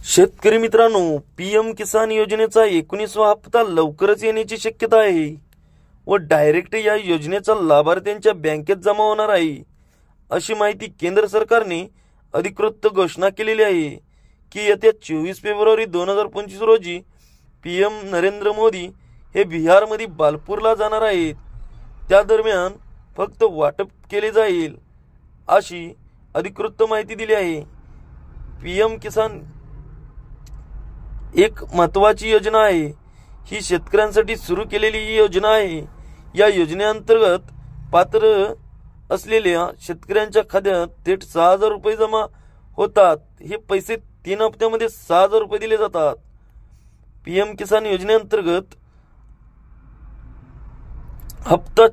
शेतकरी मित्रांनो, पीएम किसान योजनेचा 19वा हप्ता लवकरच येण्याची शक्यता आहे व डायरेक्ट या योजनेचा लाभार्थ्यांच्या बँकेत जमा होणार आहे, अशी माहिती केंद्र सरकारने अधिकृत घोषणा केलेली आहे की येत्या 24 फेब्रुवारी 2025 रोजी पीएम नरेंद्र मोदी हे बिहारमध्ये बालपूरला जाणार आहेत। त्या दरम्यान फक्त वाटप केले जाईल अशी अधिकृत माहिती दिली आहे। पीएम किसान एक महत्त्वाची योजना आहे। ही शेतकऱ्यांसाठी सुरू केलेली ही योजना आहे। या योजनेअंतर्गत पात्र असलेल्या शेतकऱ्यांच्या खात्यात थेट 6,000 रुपये जमा होतात। हे पैसे 3 हप्त्यामध्ये 6,000 रुपये दिले जातात। पीएम किसान योजनेअंतर्गत हप्ता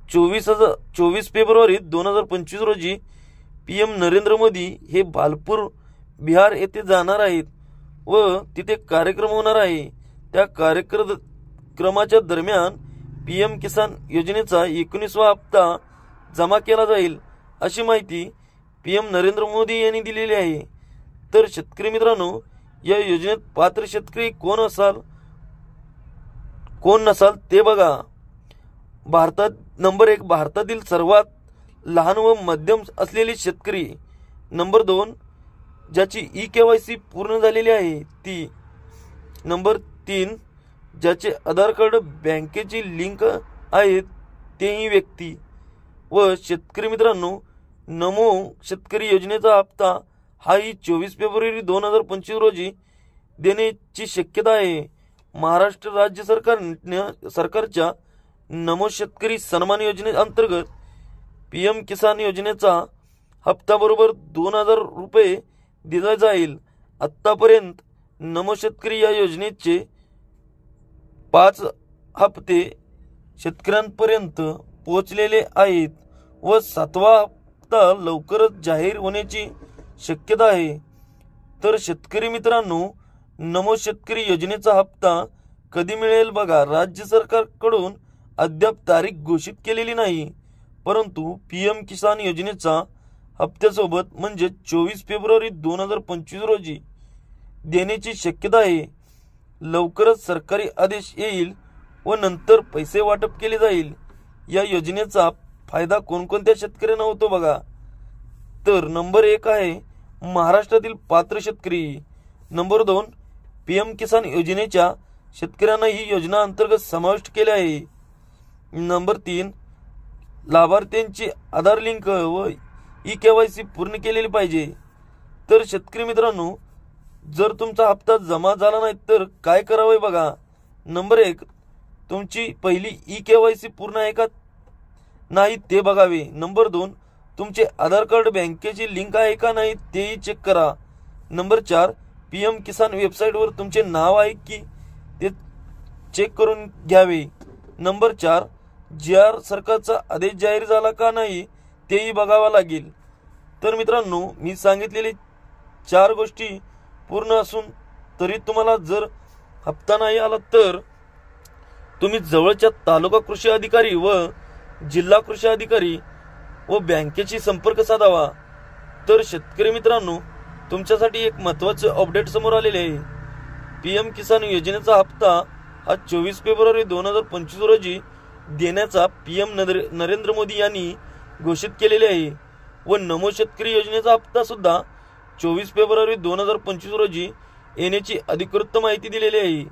24 फेब्रुवारी 2025 रोजी पीएम नरेंद्र मोदी हे बालपूर बिहार येथे जाणार आहेत व तिथे कार्यक्रम होणार आहे। त्या कार्यक्रमाच्या दरम्यान पीएम किसान योजनेचा 19वा हप्ता जमा केला जाईल, अशी माहिती पीएम नरेंद्र मोदी यांनी दिलेली आहे। तर शेतकरी मित्रांनो, या योजनेत पात्र शेतकरी कोण नसाल ते बघा। नंबर 1 भारतातील सर्वात लहान व मध्यम असलेले शेतकरी। नंबर 2 ज्याची ई-केवायसी पूर्ण झालेली आहे ती। नंबर 3 ज्याचे आधार कार्ड बँकेची लिंक आहे तेही व्यक्ती। व शेतकरी मित्रांनो, नमो शेतकरी योजनेचा हप्ता हाही 24 फेब्रुवारी 2025 रोजी देण्याची शक्यता आहे। महाराष्ट्र राज्य सरकारच्या नमो शेतकरी सन्मान योजनेअंतर्गत पीएम किसान योजनेचा हप्ता बरोबर 2,000 रुपये दिला जाईल। आतापर्यंत नमो शेतकरी या योजनेचे 5 हप्ते शेतकऱ्यांपर्यंत पोहोचलेले आहेत व 7वा हप्ता लवकरच जाहीर होण्याची शक्यता आहे। तर शेतकरी मित्रांनो, नमो शेतकरी योजनेचा हप्ता कधी मिळेल बघा। राज्य सरकारकडून अद्याप तारीख घोषित केलेली नाही, परंतु पीएम किसान योजनेचा हप्त्यासोबत म्हणजे 24 फेब्रुवारी 2025 रोजी देण्याची शक्यता आहे। लवकरच सरकारी आदेश येईल व नंतर पैसे वाटप केले जाईल। या योजनेचा फायदा कोणकोणत्या शेतकऱ्यांना होतो बघा। तर नंबर 1 आहे महाराष्ट्रातील पात्र शेतकरी। नंबर 2 पीएम किसान योजनेच्या शेतकऱ्यांना ही योजना अंतर्गत समाविष्ट केले आहे। नंबर 3 लाभार्थ्यांची आधार लिंक व ई-केवायसी पूर्ण केलेली पाहिजे। तर शेतकरी मित्रांनो, जर तुमचा हप्ता जमा झाला नाही तर काय करावे बघा। नंबर 1 तुमची पहिली ई-केवायसी पूर्ण आहे का नाही ते बघावे। नंबर 2 तुमचे आधार कार्ड बँकेची लिंक आहे का नाही तेही चेक करा। नंबर 4 पीएम किसान वेबसाईटवर तुमचे नाव आहे की ते चेक करून घ्यावे। नंबर 4 जी.आर सरकारचा आदेश जाहीर झाला का नाही तेही बघावा लागेल। तर मित्रांनो, मी सांगितलेले 4 गोष्टी पूर्ण असून तरी तुम्हाला जर हप्ता नाही आला तर तुम्ही जवळच्या तालुका कृषी अधिकारी व जिल्हा कृषी अधिकारी व बँकेशी संपर्क साधावा। तर शेतकरी मित्रांनो, तुमच्यासाठी एक महत्त्वाचे अपडेट समोर आलेले आहे। पीएम किसान योजनेचा हप्ता हा 24 फेब्रुवारी 2025 रोजी देण्याचा पीएम नरेंद्र मोदी यांनी घोषित केलेले आहे व नमो शेतकरी योजनेचा हप्ता सुद्धा 24 फेब्रुवारी 2025 रोजी येण्याची अधिकृत माहिती दिलेली आहे।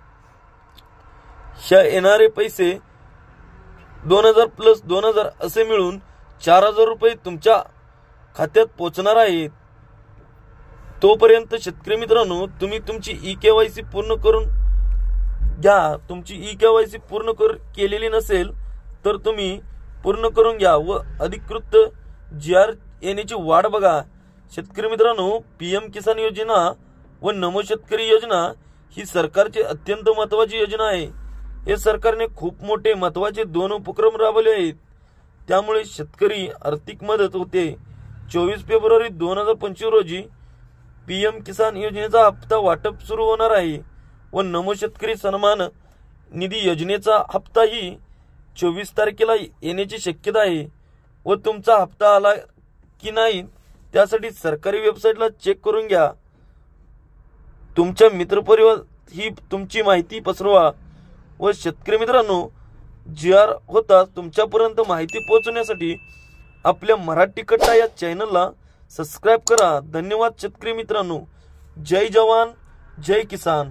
ह्या येणारे पैसे 2,000 प्लस 2,000 असे मिळून 4,000 रुपये तुमच्या खात्यात पोहोचणार आहेत। तोपर्यंत शेतकरी मित्रांनो, तुम्ही तुमची ई-केवायसी पूर्ण करून घ्या। तुमची ई-केवायसी पूर्ण केलेली नसेल तर तुम्ही पूर्ण करून घ्या व अधिकृत जी.आर येण्याची वाट बघा। शेतकरी मित्रांनो, पीएम किसान योजना व नमो शेतकरी योजना ही सरकारची अत्यंत महत्त्वाची योजना आहे। हे सरकारने खूप मोठे महत्त्वाचे 2 उपक्रम राबवले आहेत, त्यामुळे शेतकरी आर्थिक मदत होते। 24 फेब्रुवारी 2025 रोजी पीएम किसान योजनेचा हप्ता वाटप सुरू होणार आहे व नमो शेतकरी सन्मान निधी योजनेचा हप्ताही 24 तारखेला येण्याची शक्यता आहे व तुमचा हप्ता आला की नाही त्यासाठी सरकारी वेबसाईटला चेक करून घ्या। तुमच्या मित्रपरिवार ही तुमची माहिती पसरवा व शेतकरी मित्रांनो, GR होताच तुमच्यापर्यंत माहिती पोहोचवण्यासाठी आपल्या मराठी कट्टा या चॅनलला सबस्क्राईब करा. धन्यवाद शेतकरी मित्रांनो. जय जवान जय किसान.